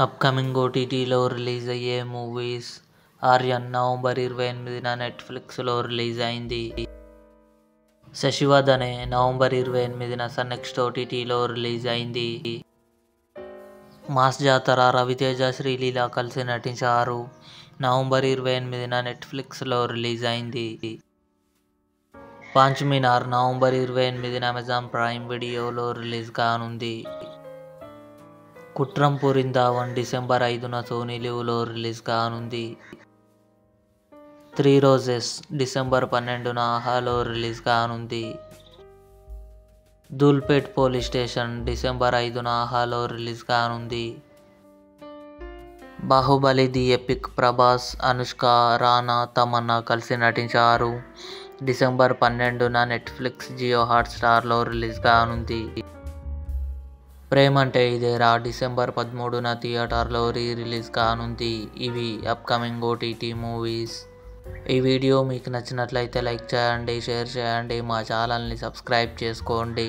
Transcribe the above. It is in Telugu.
అప్కమింగ్ ఓటీటీలో రిలీజ్ అయ్యే మూవీస్. ఆర్యన్ నవంబర్ 28న నెట్ఫ్లిక్స్లో రిలీజ్ అయింది. శశివద్ అనే నవంబర్ 28న సన్నెక్స్ట్ ఓటీటీలో రిలీజ్ అయింది. మాస్ జాతర రవితేజ శ్రీలీల కలిసి నటించారు. నవంబర్ 28న నెట్ఫ్లిక్స్లో రిలీజ్ అయింది. పాంచ్ మినార్ నవంబర్ 28న అమెజాన్ ప్రైమ్ వీడియోలో రిలీజ్ కానుంది. కుట్రం పురిందావన్ డిసెంబర్ 5న సోనీ లివ్లో రిలీజ్ కానుంది. 3 రోజెస్ డిసెంబర్ 12న ఆహాలో రిలీజ్ కానుంది. ధూల్పేట్ పోలీస్ స్టేషన్ డిసెంబర్ 5న ఆహాలో రిలీజ్ కానుంది. బాహుబలి ది ఎపిక్ ప్రభాస్, అనుష్క, రానా, తమన్నా కలిసి నటించారు. డిసెంబర్ 12న నెట్ఫ్లిక్స్, జియో హాట్స్టార్లో రిలీజ్ కానుంది. ప్రేమంటే ఇదేరా డిసెంబర్ 13న థియేటర్లో రిలీజ్ కానుంది. ఇవి అప్కమింగ్ ఓటీటీ మూవీస్. ఈ వీడియో మీకు నచ్చినట్లయితే లైక్ చేయండి, షేర్ చేయండి, మా ఛానల్ని సబ్స్క్రైబ్ చేసుకోండి.